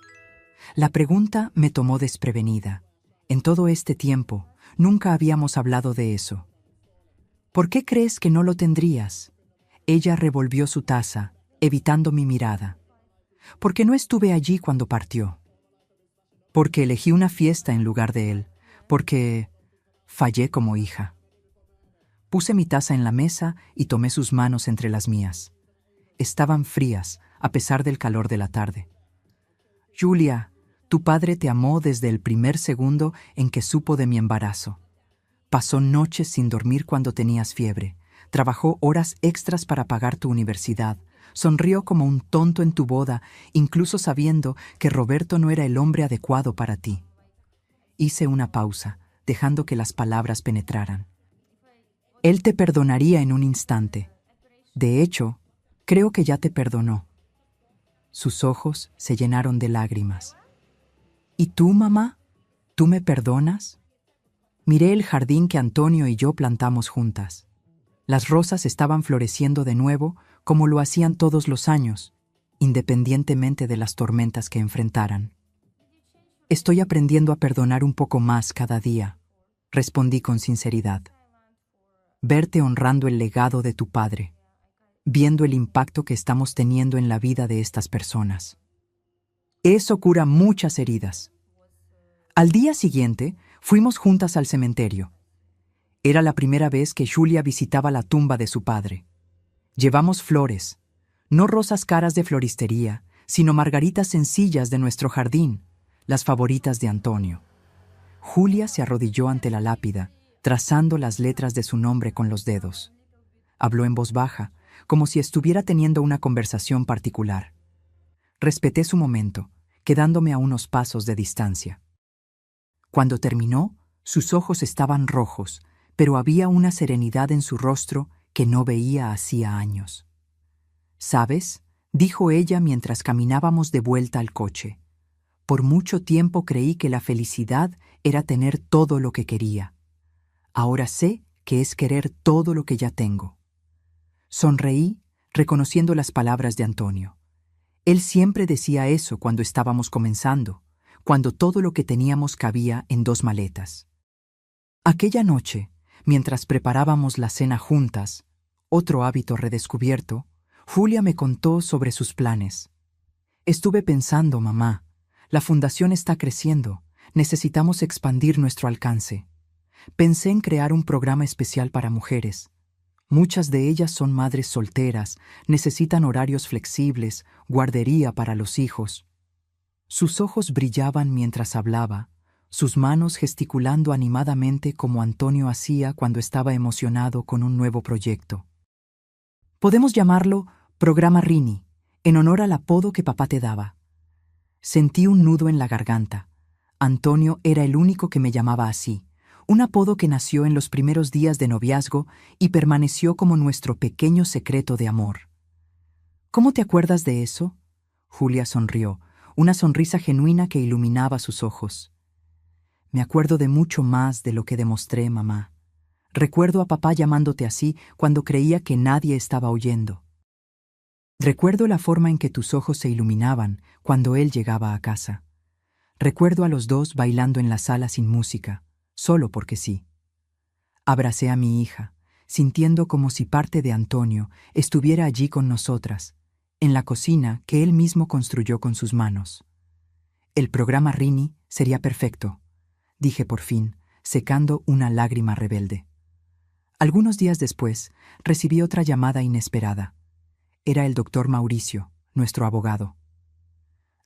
S1: La pregunta me tomó desprevenida. En todo este tiempo, nunca habíamos hablado de eso. «¿Por qué crees que no lo tendrías?». Ella revolvió su taza, evitando mi mirada. «Porque no estuve allí cuando partió. Porque elegí una fiesta en lugar de él. Porque fallé como hija». Puse mi taza en la mesa y tomé sus manos entre las mías. estaban frías, a pesar del calor de la tarde. Julia, tu padre te amó desde el primer segundo en que supo de mi embarazo. Pasó noches sin dormir cuando tenías fiebre. Trabajó horas extras para pagar tu universidad. Sonrió como un tonto en tu boda, incluso sabiendo que Roberto no era el hombre adecuado para ti. Hice una pausa, dejando que las palabras penetraran. Él te perdonaría en un instante. De hecho, creo que ya te perdonó. Sus ojos se llenaron de lágrimas. ¿Y tú, mamá? ¿Tú me perdonas? Miré el jardín que Antonio y yo plantamos juntas. Las rosas estaban floreciendo de nuevo como lo hacían todos los años, independientemente de las tormentas que enfrentaran. Estoy aprendiendo a perdonar un poco más cada día, respondí con sinceridad. Verte honrando el legado de tu padre, viendo el impacto que estamos teniendo en la vida de estas personas. Eso cura muchas heridas. Al día siguiente, fuimos juntas al cementerio. Era la primera vez que Julia visitaba la tumba de su padre. Llevamos flores, no rosas caras de floristería, sino margaritas sencillas de nuestro jardín, las favoritas de Antonio. Julia se arrodilló ante la lápida, trazando las letras de su nombre con los dedos. Habló en voz baja, como si estuviera teniendo una conversación particular. Respeté su momento, quedándome a unos pasos de distancia. Cuando terminó, sus ojos estaban rojos, pero había una serenidad en su rostro que no veía hacía años. «¿Sabes?», dijo ella mientras caminábamos de vuelta al coche. «Por mucho tiempo creí que la felicidad era tener todo lo que quería. Ahora sé que es querer todo lo que ya tengo». Sonreí, reconociendo las palabras de Antonio. Él siempre decía eso cuando estábamos comenzando, cuando todo lo que teníamos cabía en 2 maletas. Aquella noche, mientras preparábamos la cena juntas, otro hábito redescubierto, Julia me contó sobre sus planes. «Estuve pensando, mamá, la fundación está creciendo, necesitamos expandir nuestro alcance. Pensé en crear un programa especial para mujeres. Muchas de ellas son madres solteras, necesitan horarios flexibles, guardería para los hijos». Sus ojos brillaban mientras hablaba, sus manos gesticulando animadamente como Antonio hacía cuando estaba emocionado con un nuevo proyecto. «Podemos llamarlo Programa Rini, en honor al apodo que papá te daba». Sentí un nudo en la garganta. Antonio era el único que me llamaba así, un apodo que nació en los primeros días de noviazgo y permaneció como nuestro pequeño secreto de amor. «¿Cómo te acuerdas de eso?», Julia sonrió, una sonrisa genuina que iluminaba sus ojos. «Me acuerdo de mucho más de lo que demostré, mamá. Recuerdo a papá llamándote así cuando creía que nadie estaba oyendo. Recuerdo la forma en que tus ojos se iluminaban cuando él llegaba a casa. Recuerdo a los dos bailando en la sala sin música, solo porque sí. Abracé a mi hija, sintiendo como si parte de Antonio estuviera allí con nosotras, en la cocina que él mismo construyó con sus manos. El programa Rini sería perfecto», dije por fin, secando una lágrima rebelde. Algunos días después, recibí otra llamada inesperada. Era el doctor Mauricio, nuestro abogado.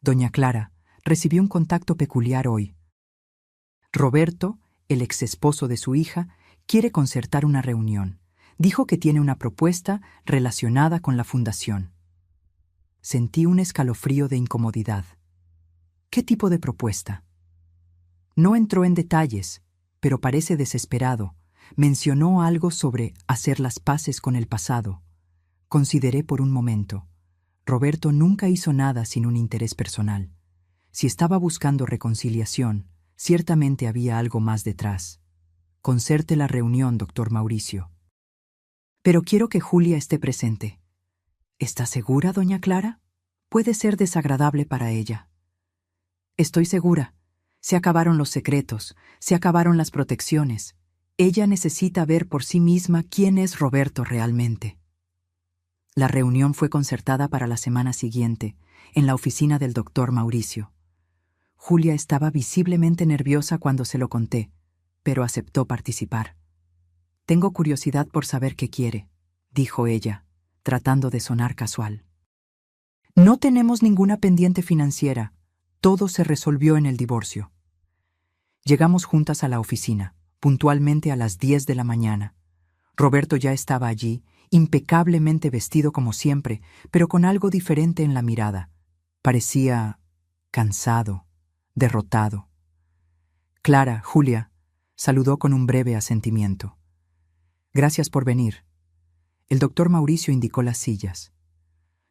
S1: «Doña Clara, recibí un contacto peculiar hoy. Roberto, el exesposo de su hija, quiere concertar una reunión. Dijo que tiene una propuesta relacionada con la fundación». Sentí un escalofrío de incomodidad. ¿Qué tipo de propuesta? No entró en detalles, pero parece desesperado. Mencionó algo sobre hacer las paces con el pasado. Consideré por un momento. Roberto nunca hizo nada sin un interés personal. Si estaba buscando reconciliación, ciertamente había algo más detrás. «Concerte la reunión, doctor Mauricio. Pero quiero que Julia esté presente». «¿Está segura, doña Clara? Puede ser desagradable para ella». «Estoy segura. Se acabaron los secretos, se acabaron las protecciones. Ella necesita ver por sí misma quién es Roberto realmente». La reunión fue concertada para la semana siguiente, en la oficina del doctor Mauricio. Julia estaba visiblemente nerviosa cuando se lo conté, pero aceptó participar. «Tengo curiosidad por saber qué quiere», dijo ella, tratando de sonar casual. No tenemos ninguna pendiente financiera. Todo se resolvió en el divorcio. Llegamos juntas a la oficina, puntualmente a las 10 de la mañana. Roberto ya estaba allí, impecablemente vestido como siempre, pero con algo diferente en la mirada. Parecía cansado, derrotado. Clara, Julia, saludó con un breve asentimiento. Gracias por venir. El doctor Mauricio indicó las sillas.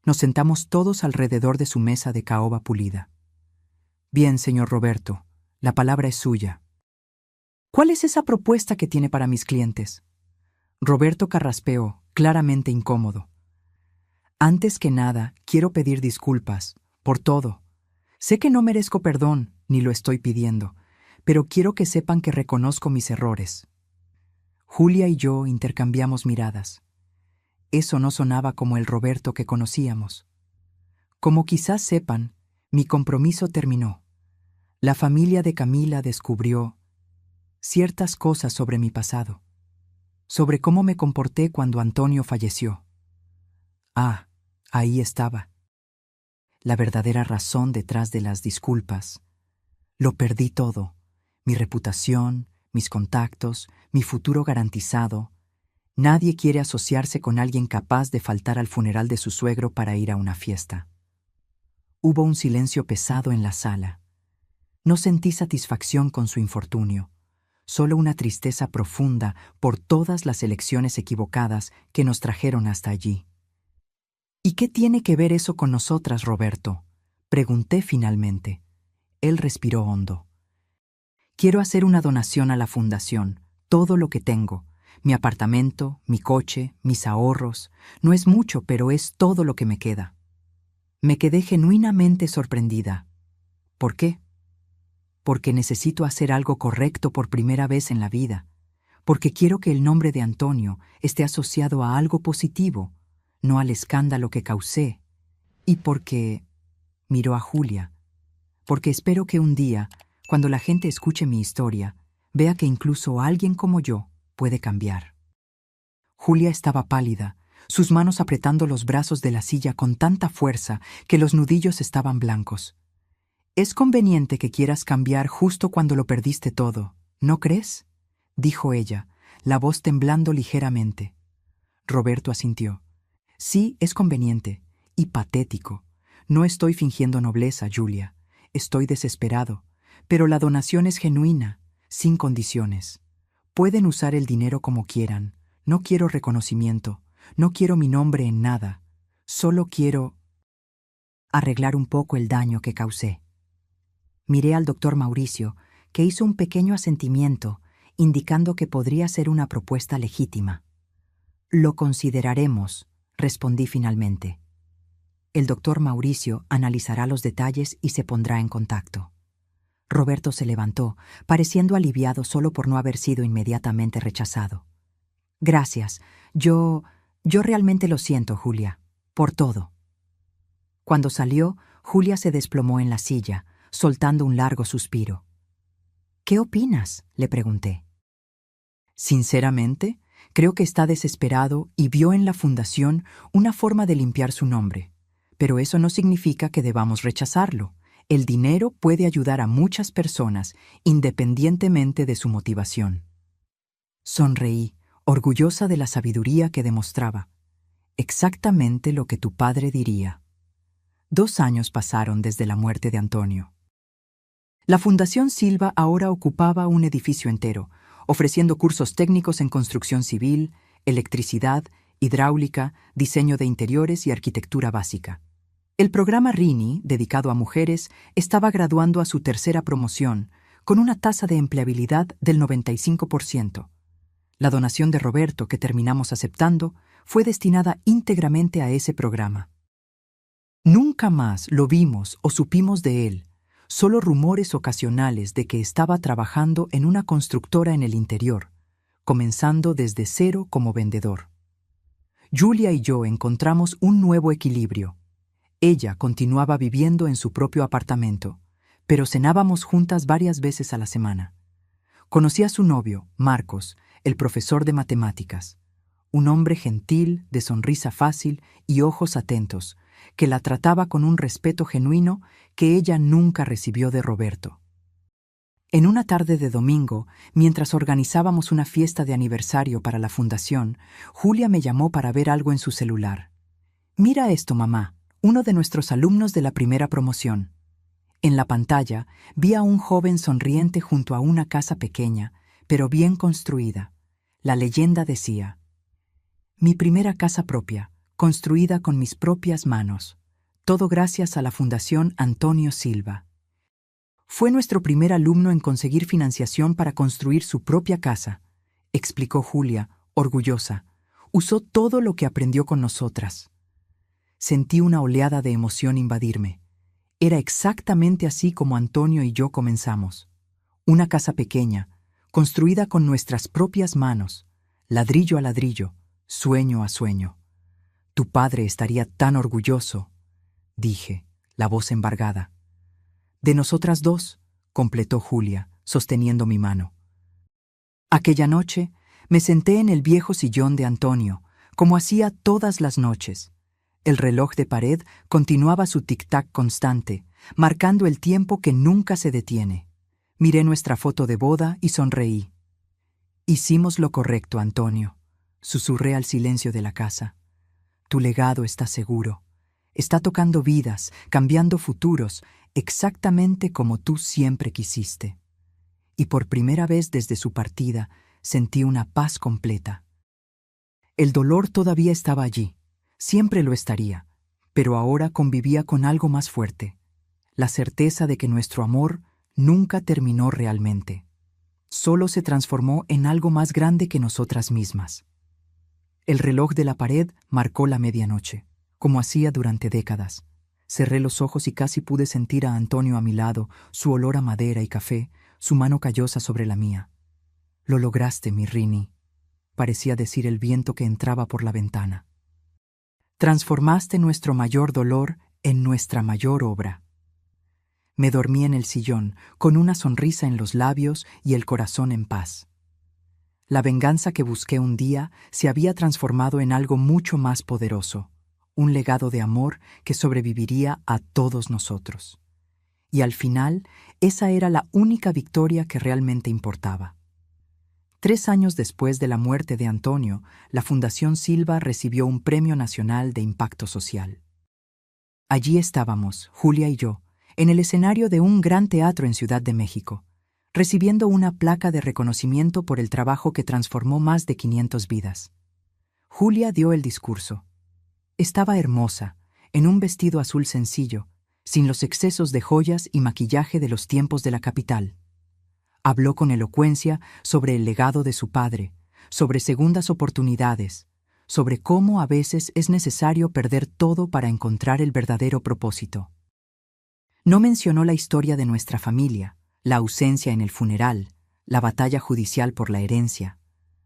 S1: Nos sentamos todos alrededor de su mesa de caoba pulida. Bien, señor Roberto, la palabra es suya. ¿Cuál es esa propuesta que tiene para mis clientes? Roberto carraspeó, claramente incómodo. Antes que nada, quiero pedir disculpas, por todo. Sé que no merezco perdón, ni lo estoy pidiendo, pero quiero que sepan que reconozco mis errores. Julia y yo intercambiamos miradas. Eso no sonaba como el Roberto que conocíamos. Como quizás sepan, mi compromiso terminó. La familia de Camila descubrió ciertas cosas sobre mi pasado, sobre cómo me comporté cuando Antonio falleció. Ah, ahí estaba. La verdadera razón detrás de las disculpas. Lo perdí todo, mi reputación, mis contactos, mi futuro garantizado. Nadie quiere asociarse con alguien capaz de faltar al funeral de su suegro para ir a una fiesta. Hubo un silencio pesado en la sala. No sentí satisfacción con su infortunio, solo una tristeza profunda por todas las elecciones equivocadas que nos trajeron hasta allí. ¿Y qué tiene que ver eso con nosotras, Roberto? Pregunté finalmente. Él respiró hondo. Quiero hacer una donación a la fundación, todo lo que tengo. Mi apartamento, mi coche, mis ahorros. No es mucho, pero es todo lo que me queda. Me quedé genuinamente sorprendida. ¿Por qué? Porque necesito hacer algo correcto por primera vez en la vida. Porque quiero que el nombre de Antonio esté asociado a algo positivo, no al escándalo que causé. Y porque... miró a Julia. Porque espero que un día, cuando la gente escuche mi historia, vea que incluso alguien como yo puede cambiar. Julia estaba pálida, sus manos apretando los brazos de la silla con tanta fuerza que los nudillos estaban blancos. «Es conveniente que quieras cambiar justo cuando lo perdiste todo, ¿no crees?», dijo ella, la voz temblando ligeramente. Roberto asintió. «Sí, es conveniente, y patético. No estoy fingiendo nobleza, Julia. Estoy desesperado, pero la donación es genuina, sin condiciones. Pueden usar el dinero como quieran. No quiero reconocimiento. No quiero mi nombre en nada. Solo quiero arreglar un poco el daño que causé». Miré al doctor Mauricio, que hizo un pequeño asentimiento, indicando que podría ser una propuesta legítima. «Lo consideraremos», respondí finalmente. El doctor Mauricio analizará los detalles y se pondrá en contacto. Roberto se levantó, pareciendo aliviado solo por no haber sido inmediatamente rechazado. «Gracias. Yo realmente lo siento, Julia. Por todo». Cuando salió, Julia se desplomó en la silla, soltando un largo suspiro. «¿Qué opinas?», le pregunté. «Sinceramente, creo que está desesperado y vio en la fundación una forma de limpiar su nombre. Pero eso no significa que debamos rechazarlo. El dinero puede ayudar a muchas personas, independientemente de su motivación». Sonreí, orgullosa de la sabiduría que demostraba. Exactamente lo que tu padre diría. 2 años pasaron desde la muerte de Antonio. La Fundación Silva ahora ocupaba un edificio entero, ofreciendo cursos técnicos en construcción civil, electricidad, hidráulica, diseño de interiores y arquitectura básica. El programa Rini, dedicado a mujeres, estaba graduando a su 3ª promoción, con una tasa de empleabilidad del 95%. La donación de Roberto, que terminamos aceptando, fue destinada íntegramente a ese programa. Nunca más lo vimos o supimos de él, solo rumores ocasionales de que estaba trabajando en una constructora en el interior, comenzando desde cero como vendedor. Julia y yo encontramos un nuevo equilibrio. Ella continuaba viviendo en su propio apartamento, pero cenábamos juntas varias veces a la semana. Conocí a su novio, Marcos, el profesor de matemáticas. un hombre gentil, de sonrisa fácil y ojos atentos, que la trataba con un respeto genuino que ella nunca recibió de Roberto. En una tarde de domingo, mientras organizábamos una fiesta de aniversario para la fundación, Julia me llamó para ver algo en su celular. «Mira esto, mamá, uno de nuestros alumnos de la primera promoción». En la pantalla vi a un joven sonriente junto a una casa pequeña, pero bien construida. La leyenda decía: «Mi primera casa propia, construida con mis propias manos. Todo gracias a la Fundación Antonio Silva». Fue nuestro primer alumno en conseguir financiación para construir su propia casa, explicó Julia, orgullosa. Usó todo lo que aprendió con nosotras. Sentí una oleada de emoción invadirme. Era exactamente así como Antonio y yo comenzamos. Una casa pequeña, construida con nuestras propias manos, ladrillo a ladrillo, sueño a sueño. Tu padre estaría tan orgulloso, dije, la voz embargada. De nosotras dos, completó Julia, sosteniendo mi mano. Aquella noche me senté en el viejo sillón de Antonio, como hacía todas las noches. El reloj de pared continuaba su tic-tac constante, marcando el tiempo que nunca se detiene. Miré nuestra foto de boda y sonreí. Hicimos lo correcto, Antonio, susurré al silencio de la casa. Tu legado está seguro. Está tocando vidas, cambiando futuros, exactamente como tú siempre quisiste. Y por primera vez desde su partida sentí una paz completa. El dolor todavía estaba allí, siempre lo estaría, pero ahora convivía con algo más fuerte, la certeza de que nuestro amor nunca terminó realmente. Solo se transformó en algo más grande que nosotras mismas. El reloj de la pared marcó la medianoche, como hacía durante décadas. Cerré los ojos y casi pude sentir a Antonio a mi lado, su olor a madera y café, su mano callosa sobre la mía. Lo lograste, mi Rini, parecía decir el viento que entraba por la ventana. Transformaste nuestro mayor dolor en nuestra mayor obra. Me dormí en el sillón, con una sonrisa en los labios y el corazón en paz. La venganza que busqué un día se había transformado en algo mucho más poderoso, un legado de amor que sobreviviría a todos nosotros. Y al final, esa era la única victoria que realmente importaba. 3 años después de la muerte de Antonio, la Fundación Silva recibió un Premio Nacional de Impacto Social. Allí estábamos, Julia y yo, en el escenario de un gran teatro en Ciudad de México, recibiendo una placa de reconocimiento por el trabajo que transformó más de 500 vidas. Julia dio el discurso. Estaba hermosa, en un vestido azul sencillo, sin los excesos de joyas y maquillaje de los tiempos de la capital. Habló con elocuencia sobre el legado de su padre, sobre segundas oportunidades, sobre cómo a veces es necesario perder todo para encontrar el verdadero propósito. No mencionó la historia de nuestra familia, la ausencia en el funeral, la batalla judicial por la herencia.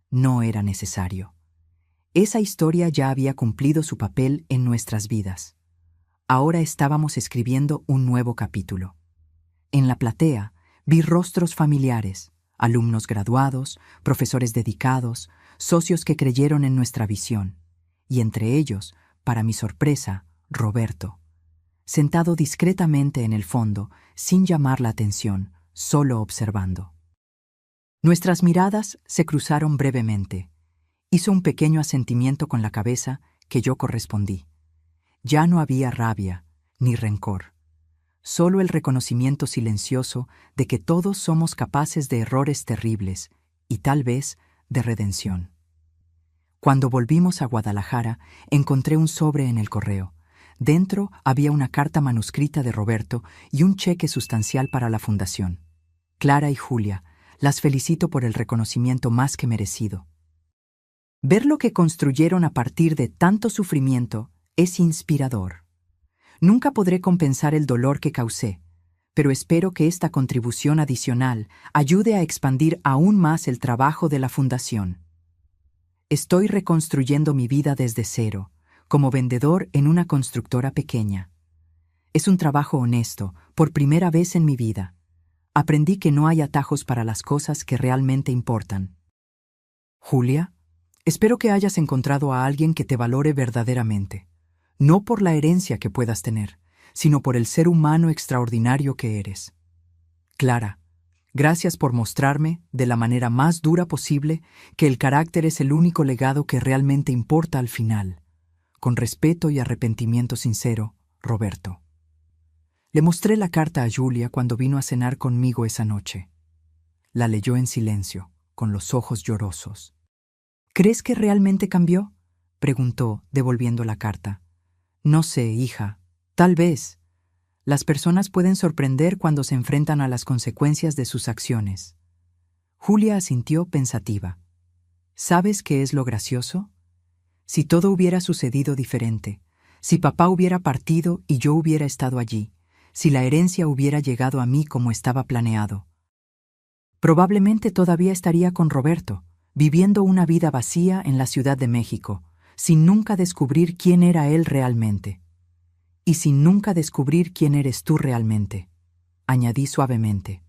S1: No era necesario. Esa historia ya había cumplido su papel en nuestras vidas. Ahora estábamos escribiendo un nuevo capítulo. En la platea vi rostros familiares, alumnos graduados, profesores dedicados, socios que creyeron en nuestra visión, y entre ellos, para mi sorpresa, Roberto. Sentado discretamente en el fondo, sin llamar la atención, solo observando. Nuestras miradas se cruzaron brevemente. Hizo un pequeño asentimiento con la cabeza que yo correspondí. Ya no había rabia ni rencor, solo el reconocimiento silencioso de que todos somos capaces de errores terribles y tal vez de redención. Cuando volvimos a Guadalajara, encontré un sobre en el correo. Dentro había una carta manuscrita de Roberto y un cheque sustancial para la fundación. Clara y Julia, las felicito por el reconocimiento más que merecido. Ver lo que construyeron a partir de tanto sufrimiento es inspirador. Nunca podré compensar el dolor que causé, pero espero que esta contribución adicional ayude a expandir aún más el trabajo de la fundación. Estoy reconstruyendo mi vida desde cero, como vendedor en una constructora pequeña. Es un trabajo honesto, por primera vez en mi vida. Aprendí que no hay atajos para las cosas que realmente importan. Julia, Espero que hayas encontrado a alguien que te valore verdaderamente, no por la herencia que puedas tener, sino por el ser humano extraordinario que eres. Clara, gracias por mostrarme, de la manera más dura posible, que el carácter es el único legado que realmente importa al final. Con respeto y arrepentimiento sincero, Roberto. Le mostré la carta a Julia cuando vino a cenar conmigo esa noche. La leyó en silencio, con los ojos llorosos. ¿Crees que realmente cambió?, preguntó, devolviendo la carta. No sé, hija. Tal vez. Las personas pueden sorprender cuando se enfrentan a las consecuencias de sus acciones. Julia asintió pensativa. ¿Sabes qué es lo gracioso? Si todo hubiera sucedido diferente, si papá hubiera partido y yo hubiera estado allí, si la herencia hubiera llegado a mí como estaba planeado, probablemente todavía estaría con Roberto, viviendo una vida vacía en la Ciudad de México, sin nunca descubrir quién era él realmente. Y sin nunca descubrir quién eres tú realmente, añadí suavemente.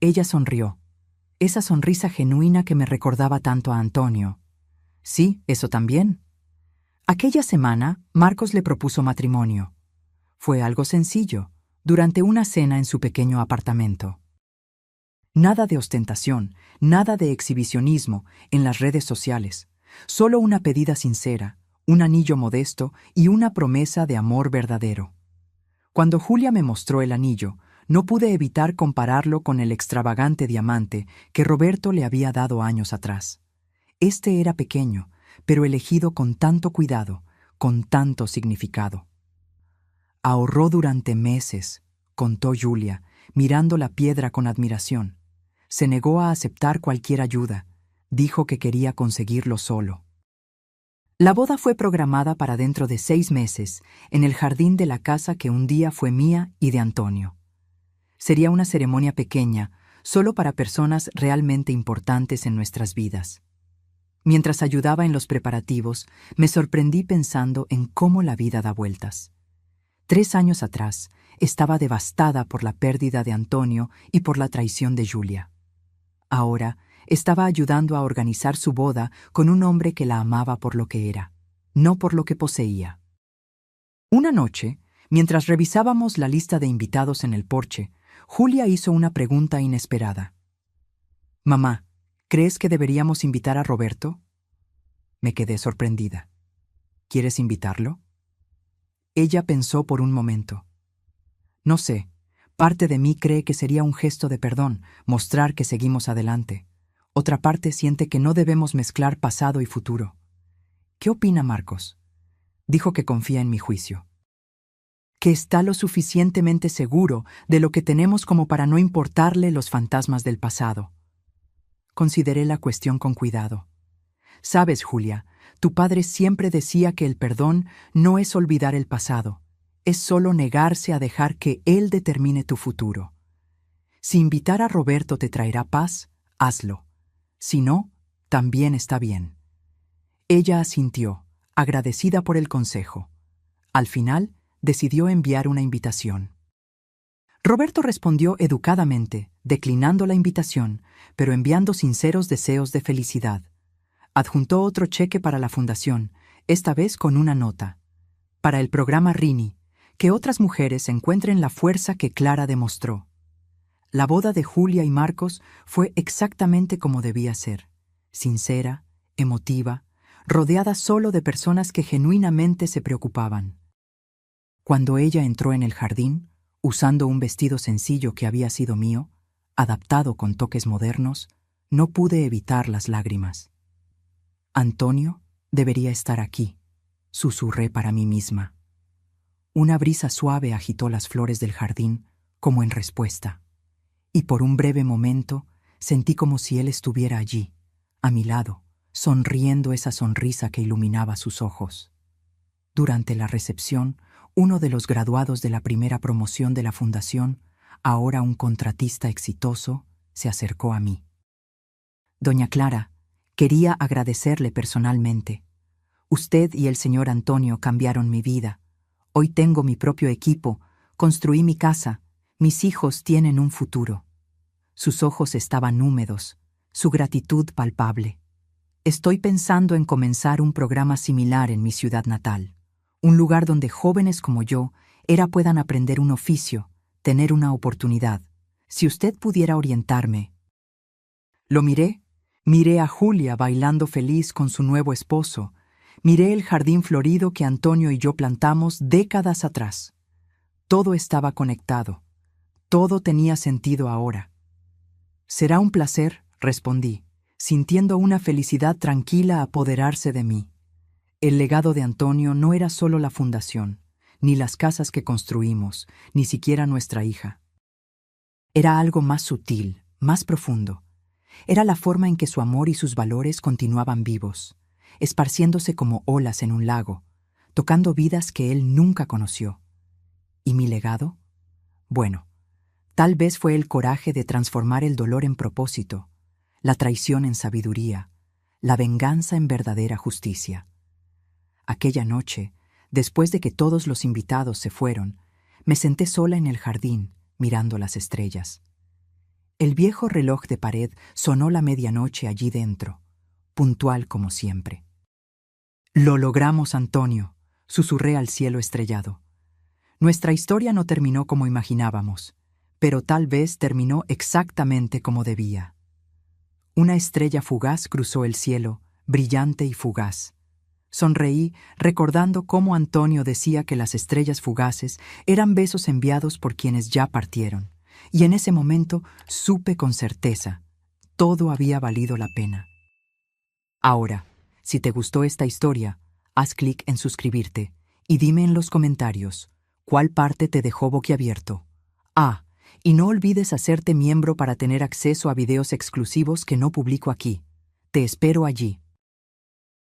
S1: Ella sonrió, esa sonrisa genuina que me recordaba tanto a Antonio. Sí, eso también. Aquella semana, Marcos le propuso matrimonio. Fue algo sencillo, durante una cena en su pequeño apartamento. Nada de ostentación, nada de exhibicionismo en las redes sociales, solo una pedida sincera, un anillo modesto y una promesa de amor verdadero. Cuando Julia me mostró el anillo, no pude evitar compararlo con el extravagante diamante que Roberto le había dado años atrás. Este era pequeño, pero elegido con tanto cuidado, con tanto significado. Ahorró durante meses, contó Julia, mirando la piedra con admiración. Se negó a aceptar cualquier ayuda. Dijo que quería conseguirlo solo. La boda fue programada para dentro de 6 meses, en el jardín de la casa que un día fue mía y de Antonio. Sería una ceremonia pequeña, solo para personas realmente importantes en nuestras vidas. Mientras ayudaba en los preparativos, me sorprendí pensando en cómo la vida da vueltas. 3 años atrás, estaba devastada por la pérdida de Antonio y por la traición de Julia. Ahora, estaba ayudando a organizar su boda con un hombre que la amaba por lo que era, no por lo que poseía. Una noche, mientras revisábamos la lista de invitados en el porche, Julia hizo una pregunta inesperada. «Mamá, ¿crees que deberíamos invitar a Roberto?» Me quedé sorprendida. «¿Quieres invitarlo?» Ella pensó por un momento. «No sé, parte de mí cree que sería un gesto de perdón, mostrar que seguimos adelante. Otra parte siente que no debemos mezclar pasado y futuro. ¿Qué opina Marcos?» Dijo que confía en mi juicio. Que está lo suficientemente seguro de lo que tenemos como para no importarle los fantasmas del pasado. Consideré la cuestión con cuidado. Sabes, Julia, tu padre siempre decía que el perdón no es olvidar el pasado, es solo negarse a dejar que él determine tu futuro. Si invitar a Roberto te traerá paz, hazlo. Si no, también está bien. Ella asintió, agradecida por el consejo. Al final, decidió enviar una invitación. Roberto respondió educadamente, declinando la invitación, pero enviando sinceros deseos de felicidad. Adjuntó otro cheque para la fundación, esta vez con una nota. Para el programa Rini, que otras mujeres encuentren la fuerza que Clara demostró. La boda de Julia y Marcos fue exactamente como debía ser, sincera, emotiva, rodeada solo de personas que genuinamente se preocupaban. Cuando ella entró en el jardín, usando un vestido sencillo que había sido mío, adaptado con toques modernos, no pude evitar las lágrimas. «Antonio debería estar aquí», susurré para mí misma. Una brisa suave agitó las flores del jardín, como en respuesta, y por un breve momento sentí como si él estuviera allí, a mi lado, sonriendo esa sonrisa que iluminaba sus ojos. Durante la recepción, uno de los graduados de la primera promoción de la fundación, ahora un contratista exitoso, se acercó a mí. «Doña Clara, quería agradecerle personalmente. Usted y el señor Antonio cambiaron mi vida. Hoy tengo mi propio equipo, construí mi casa, mis hijos tienen un futuro». Sus ojos estaban húmedos, su gratitud palpable. Estoy pensando en comenzar un programa similar en mi ciudad natal, un lugar donde jóvenes como yo puedan aprender un oficio, tener una oportunidad. Si usted pudiera orientarme. Lo miré a Julia bailando feliz con su nuevo esposo, miré el jardín florido que Antonio y yo plantamos décadas atrás. Todo estaba conectado, todo tenía sentido ahora. Será un placer, respondí, sintiendo una felicidad tranquila apoderarse de mí. El legado de Antonio no era solo la fundación, ni las casas que construimos, ni siquiera nuestra hija. Era algo más sutil, más profundo. Era la forma en que su amor y sus valores continuaban vivos, esparciéndose como olas en un lago, tocando vidas que él nunca conoció. ¿Y mi legado? Bueno, tal vez fue el coraje de transformar el dolor en propósito, la traición en sabiduría, la venganza en verdadera justicia. Aquella noche, después de que todos los invitados se fueron, me senté sola en el jardín, mirando las estrellas. El viejo reloj de pared sonó la medianoche allí dentro, puntual como siempre. «Lo logramos, Antonio», susurré al cielo estrellado. Nuestra historia no terminó como imaginábamos, pero tal vez terminó exactamente como debía. Una estrella fugaz cruzó el cielo, brillante y fugaz. Sonreí recordando cómo Antonio decía que las estrellas fugaces eran besos enviados por quienes ya partieron, y en ese momento supe con certeza, todo había valido la pena. Ahora, si te gustó esta historia, haz clic en suscribirte y dime en los comentarios cuál parte te dejó boquiabierto. Y no olvides hacerte miembro para tener acceso a videos exclusivos que no publico aquí. Te espero allí.